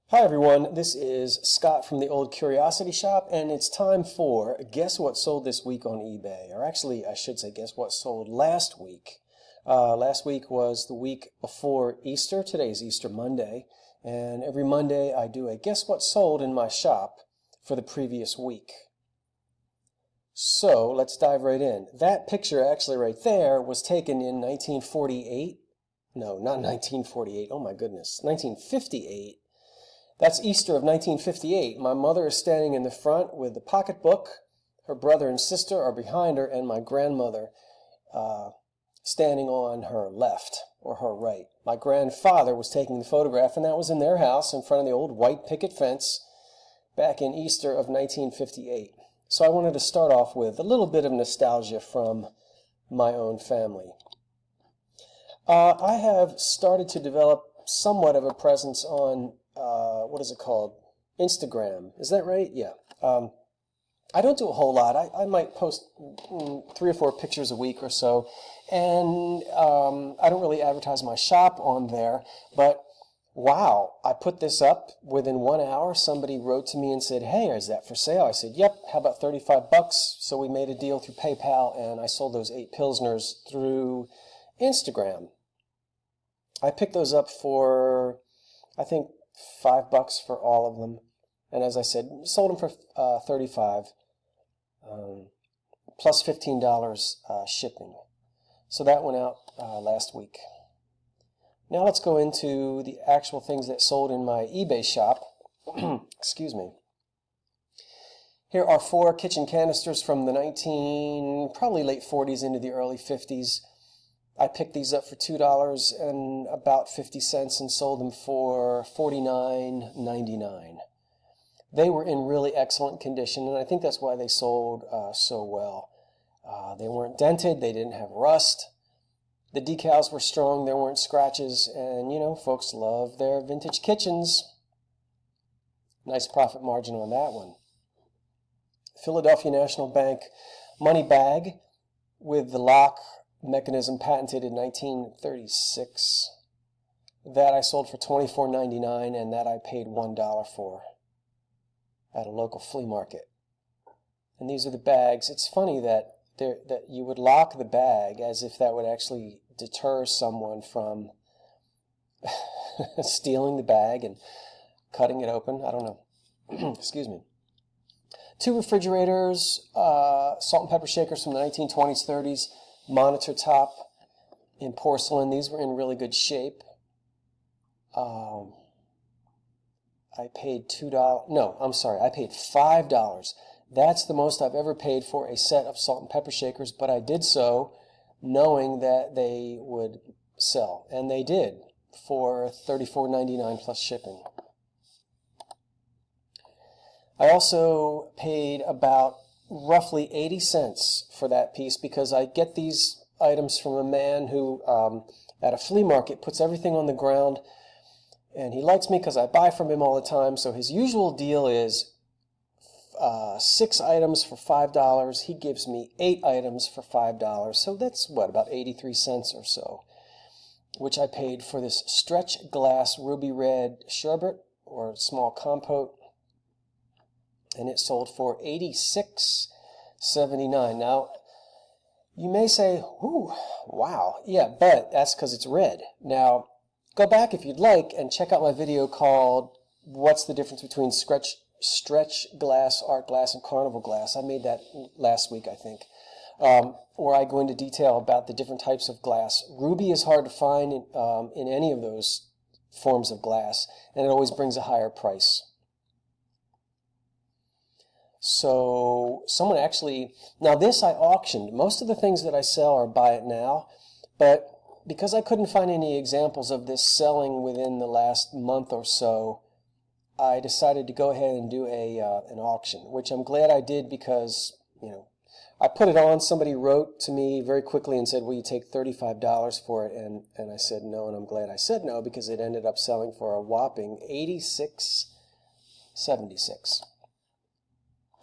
Hi everyone, this is Scott from the Old Curiosity Shop, and it's time for Guess What Sold This Week on eBay. Or actually, I should say, Guess What Sold Last Week. Last week was the week before Easter. Today's Easter Monday, and every Monday I do a Guess What Sold in my shop for the previous week. So, let's dive right in. That picture actually right there was taken in 1948. No, not 1948. Oh my goodness. 1958. That's Easter of 1958. My mother is standing in the front with the pocketbook. Her brother and sister are behind her, and my grandmother standing on her left or her right. My grandfather was taking the photograph, and that was in their house in front of the old white picket fence back in Easter of 1958. So I wanted to start off with a little bit of nostalgia from my own family. I have started to develop somewhat of a presence on what is it called? Instagram. Is that right? Yeah. I don't do a whole lot. I might post 3 or 4 pictures a week or so, and I don't really advertise my shop on there, but wow, I put this up within 1 hour. Somebody wrote to me and said, "Hey, is that for sale?" I said, "Yep, how about $35?" So we made a deal through PayPal, and I sold those 8 Pilsners through Instagram. I picked those up for, I think, $5 for all of them, and as I said, sold them for $35 plus $15 shipping. So that went out last week. Now let's go into the actual things that sold in my eBay shop. Excuse me. Here are 4 kitchen canisters from the probably late 40s into the early 50s. I picked these up for $2 and about 50 cents and sold them for $49.99. They were in really excellent condition, and I think that's why they sold so well. They weren't dented, they didn't have rust. The decals were strong, there weren't scratches, and you know, folks love their vintage kitchens. Nice profit margin on that one. Philadelphia National Bank money bag with the lock mechanism patented in 1936. That I sold for $24.99, and that I paid $1 for at a local flea market. And these are the bags. It's funny that you would lock the bag as if that would actually deter someone from stealing the bag and cutting it open. I don't know. Excuse me. 2 refrigerators, salt and pepper shakers from the 1920s, 30s. Monitor top in porcelain. These were in really good shape. I paid $2. No, I'm sorry. I paid $5. That's the most I've ever paid for a set of salt and pepper shakers, but I did so knowing that they would sell, and they did for $34.99 plus shipping. I also paid about roughly 80 cents for that piece because I get these items from a man who at a flea market puts everything on the ground, and he likes me because I buy from him all the time. So his usual deal is 6 items for $5. He gives me 8 items for $5. So that's what, about 83 cents or so, which I paid for this stretch glass ruby red sherbet or small compote. And it sold for $86.79. Now, you may say, "Ooh, wow, yeah, but that's because it's red." Now, go back if you'd like and check out my video called "What's the Difference Between Stretch Glass, Art Glass, and Carnival Glass?" I made that last week, I think, where I go into detail about the different types of glass. Ruby is hard to find in any of those forms of glass, and it always brings a higher price. So someone actually, now this I auctioned. Most of the things that I sell are buy it now, but because I couldn't find any examples of this selling within the last month or so, I decided to go ahead and do an auction, which I'm glad I did because, you know, I put it on. Somebody wrote to me very quickly and said, "Will you take $35 for it?" And I said no, and I'm glad I said no because it ended up selling for a whopping $86.76.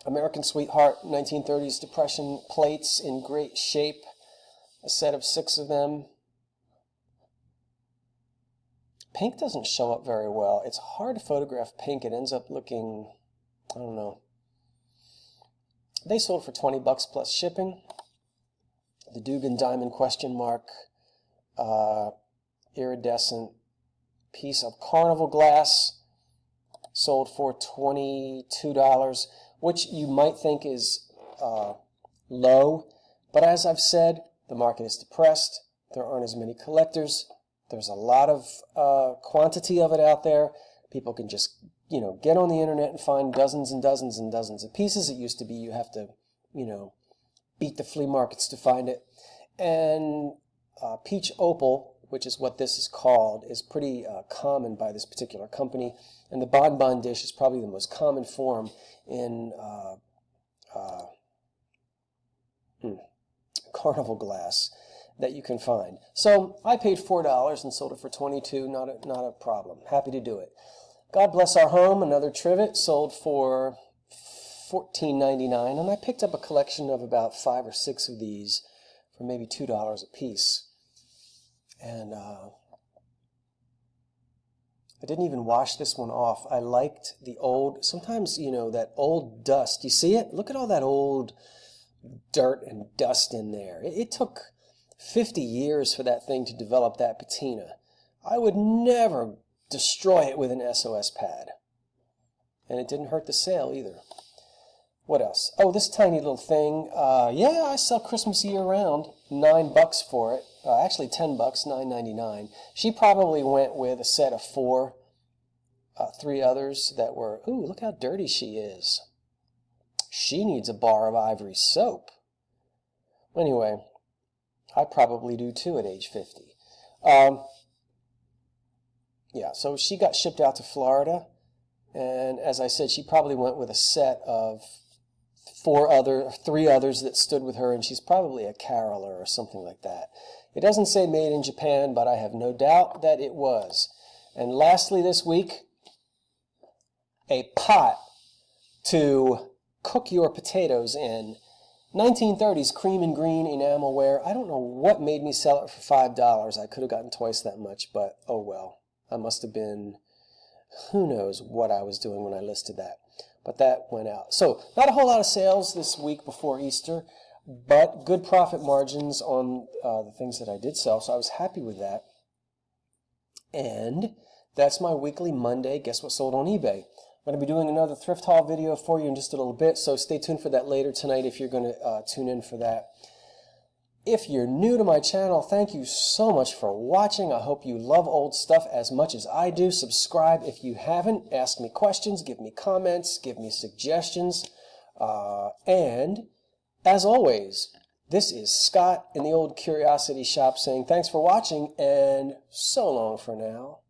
American Sweetheart 1930s Depression plates in great shape, a set of 6 of them. Pink doesn't show up very well. It's hard to photograph pink. It ends up looking, I don't know. They sold for 20 bucks plus shipping. The Dugan Diamond question mark iridescent piece of Carnival glass sold for $22, which you might think is low, but as I've said, the market is depressed. There aren't as many collectors. There's a lot of quantity of it out there. People can just, get on the internet and find dozens and dozens and dozens of pieces. It used to be you have to, beat the flea markets to find it. And peach opal, which is what this is called, is pretty common by this particular company. And the bonbon dish is probably the most common form in Carnival glass that you can find. So I paid $4 and sold it for $22. Not a problem. Happy to do it. God bless our home. Another trivet sold for $14.99, and I picked up a collection of about 5 or 6 of these for maybe $2 a piece. And I didn't even wash this one off. I liked the old, sometimes, that old dust. You see it? Look at all that old dirt and dust in there. It took 50 years for that thing to develop that patina. I would never destroy it with an SOS pad. And it didn't hurt the sale either. What else? Oh, this tiny little thing. Yeah, I sell Christmassy year-round. $9 for it. Actually, $10, $9.99. She probably went with a set of 4, 3 others that were, ooh, look how dirty she is. She needs a bar of ivory soap. Anyway, I probably do too at age 50. Yeah, so she got shipped out to Florida, and as I said, she probably went with a set of 3 others that stood with her, and she's probably a caroler or something like that. It doesn't say made in Japan, but I have no doubt that it was. And lastly this week, a pot to cook your potatoes in. 1930s cream and green enamelware. I don't know what made me sell it for $5. I could have gotten twice that much, but oh well. I must have been, who knows what I was doing when I listed that. But that went out. So, not a whole lot of sales this week before Easter, but good profit margins on the things that I did sell, so I was happy with that. And that's my weekly Monday Guess What Sold on eBay. I'm going to be doing another thrift haul video for you in just a little bit, so stay tuned for that later tonight if you're going to tune in for that. If you're new to my channel, thank you so much for watching. I hope you love old stuff as much as I do. Subscribe if you haven't. Ask me questions, give me comments, give me suggestions. And as always, this is Scott in the Old Curiosity Shop saying thanks for watching and so long for now.